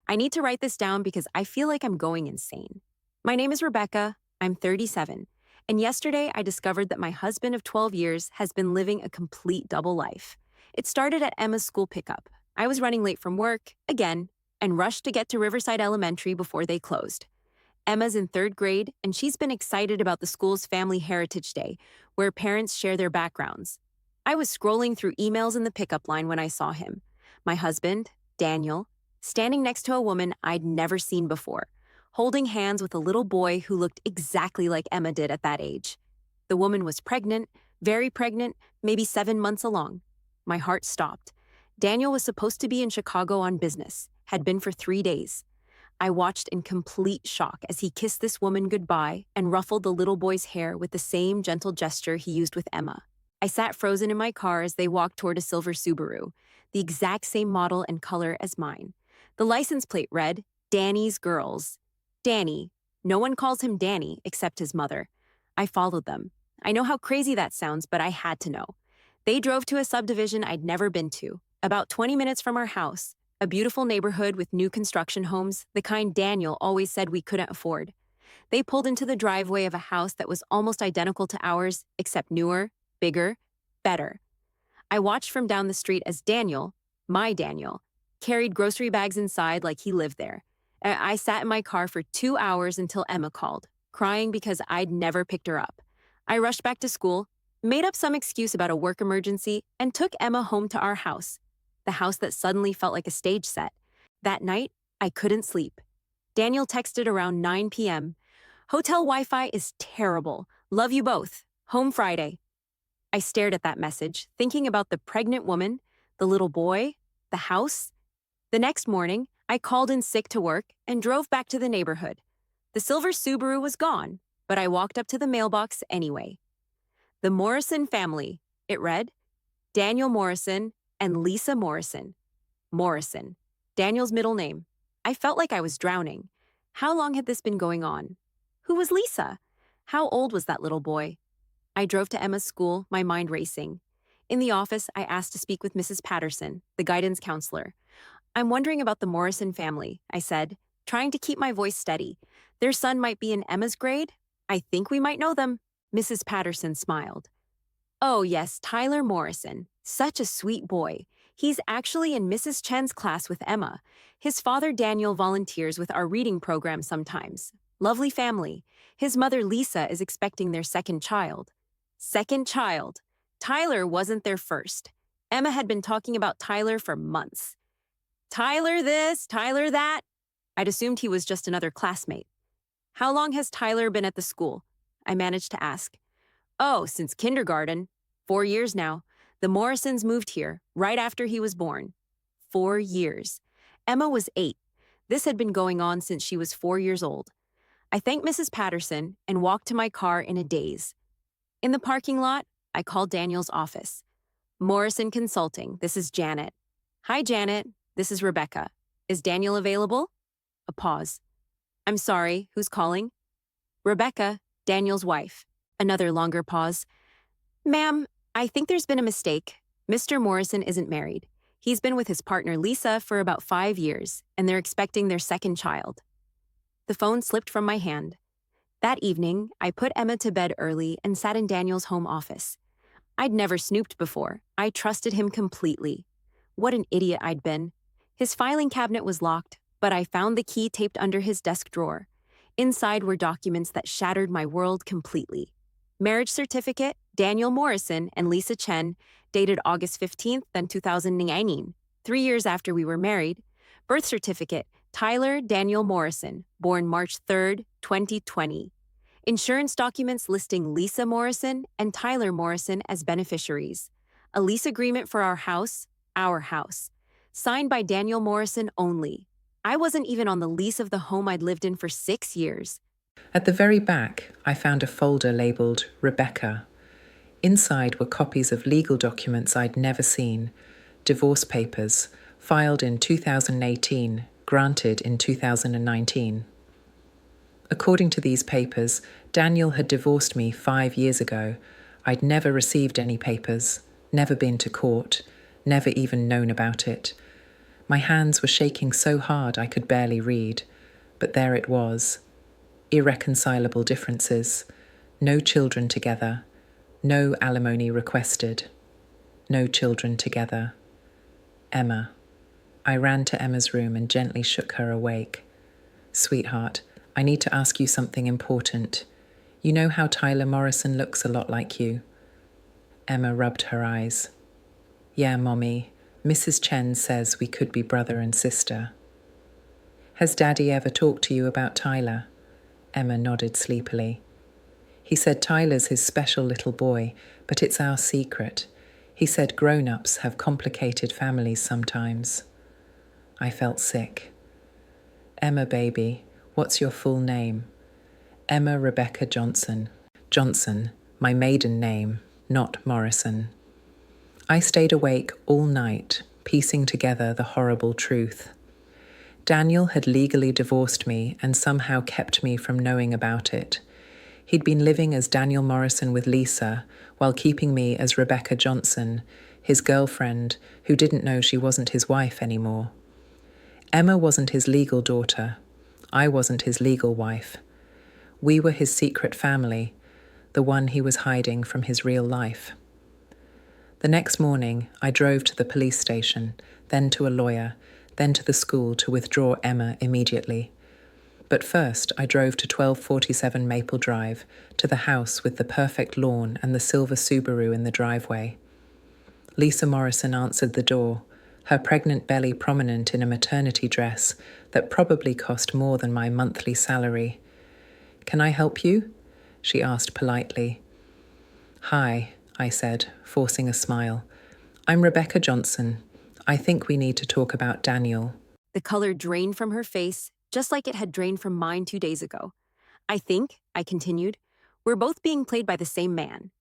I need to write this down because I feel like I'm going insane. My name is Rebecca. I'm 37. And yesterday I discovered that my husband of 12 years has been living a complete double life. It started at Emma's school pickup. I was running late from work, again, and rushed to get to Riverside Elementary before they closed. Emma's in third grade, and she's been excited about the school's Family Heritage Day, where parents share their backgrounds. I was scrolling through emails in the pickup line when I saw him. My husband, Daniel, standing next to a woman I'd never seen before, holding hands with a little boy who looked exactly like Emma did at that age. The woman was pregnant, very pregnant, maybe 7 months along. My heart stopped. Daniel was supposed to be in Chicago on business, had been for 3 days. I watched in complete shock as he kissed this woman goodbye and ruffled the little boy's hair with the same gentle gesture he used with Emma. I sat frozen in my car as they walked toward a silver Subaru, the exact same model and color as mine. The license plate read, Danny's Girls. Danny. No one calls him Danny except his mother. I followed them. I know how crazy that sounds, but I had to know. They drove to a subdivision I'd never been to, about 20 minutes from our house. A beautiful neighborhood with new construction homes, the kind Daniel always said we couldn't afford. They pulled into the driveway of a house that was almost identical to ours, except newer, bigger, better. I watched from down the street as Daniel, my Daniel, carried grocery bags inside like he lived there. I sat in my car for 2 hours until Emma called, crying because I'd never picked her up. I rushed back to school, made up some excuse about a work emergency, and took Emma home to our house. The house that suddenly felt like a stage set. That night, I couldn't sleep. Daniel texted around 9 p.m. Hotel Wi-Fi is terrible. Love you both. Home Friday. I stared at that message, thinking about the pregnant woman, the little boy, the house. The next morning, I called in sick to work and drove back to the neighborhood. The silver Subaru was gone, but I walked up to the mailbox anyway. The Morrison family, it read. Daniel Morrison and Lisa Morrison. Morrison. Daniel's middle name. I felt like I was drowning. How long had this been going on? Who was Lisa? How old was that little boy? I drove to Emma's school, my mind racing. In the office, I asked to speak with Mrs. Patterson, the guidance counselor. I'm wondering about the Morrison family, I said, trying to keep my voice steady. Their son might be in Emma's grade? I think we might know them. Mrs. Patterson smiled. Oh, yes, Tyler Morrison. Such a sweet boy. He's actually in Mrs. Chen's class with Emma. His father Daniel volunteers with our reading program sometimes. Lovely family. His mother Lisa is expecting their second child. Second child. Tyler wasn't their first. Emma had been talking about Tyler for months. Tyler this, Tyler that. I'd assumed he was just another classmate. How long has Tyler been at the school? I managed to ask. Oh, since kindergarten. 4 years now. The Morrisons moved here, right after he was born. 4 years. Emma was 8. This had been going on since she was 4 years old. I thanked Mrs. Patterson and walked to my car in a daze. In the parking lot, I called Daniel's office. Morrison Consulting, this is Janet. Hi, Janet. This is Rebecca. Is Daniel available? A pause. I'm sorry, who's calling? Rebecca, Daniel's wife. Another longer pause. Ma'am, I think there's been a mistake. Mr. Morrison isn't married. He's been with his partner Lisa for about 5 years, and they're expecting their second child. The phone slipped from my hand. That evening, I put Emma to bed early and sat in Daniel's home office. I'd never snooped before. I trusted him completely. What an idiot I'd been. His filing cabinet was locked, but I found the key taped under his desk drawer. Inside were documents that shattered my world completely. Marriage certificate, Daniel Morrison and Lisa Chen, dated August 15th, 2019, 3 years after we were married. Birth certificate, Tyler Daniel Morrison, born March 3rd, 2020. Insurance documents listing Lisa Morrison and Tyler Morrison as beneficiaries. A lease agreement for our house, signed by Daniel Morrison only. I wasn't even on the lease of the home I'd lived in for 6 years. At the very back, I found a folder labelled Rebecca. Inside were copies of legal documents I'd never seen, divorce papers, filed in 2018, granted in 2019. According to these papers, Daniel had divorced me 5 years ago. I'd never received any papers, never been to court, never even known about it. My hands were shaking so hard I could barely read, but there it was. Irreconcilable differences. No children together. No alimony requested. No children together. Emma. I ran to Emma's room and gently shook her awake. Sweetheart, I need to ask you something important. You know how Tyler Morrison looks a lot like you? Emma rubbed her eyes. Yeah, Mommy. Mrs. Chen says we could be brother and sister. Has Daddy ever talked to you about Tyler? Emma nodded sleepily. He said Tyler's his special little boy, but it's our secret. He said grown-ups have complicated families sometimes. I felt sick. Emma, baby, what's your full name? Emma Rebecca Johnson. Johnson, my maiden name, not Morrison. I stayed awake all night, piecing together the horrible truth. Daniel had legally divorced me and somehow kept me from knowing about it. He'd been living as Daniel Morrison with Lisa, while keeping me as Rebecca Johnson, his girlfriend, who didn't know she wasn't his wife anymore. Emma wasn't his legal daughter. I wasn't his legal wife. We were his secret family, the one he was hiding from his real life. The next morning, I drove to the police station, then to a lawyer, then to the school to withdraw Emma immediately. But first, I drove to 1247 Maple Drive, to the house with the perfect lawn and the silver Subaru in the driveway. Lisa Morrison answered the door, her pregnant belly prominent in a maternity dress that probably cost more than my monthly salary. Can I help you? She asked politely. Hi, I said, forcing a smile. I'm Rebecca Johnson. I think we need to talk about Daniel. The color drained from her face, just like it had drained from mine 2 days ago. I think, I continued, we're both being played by the same man.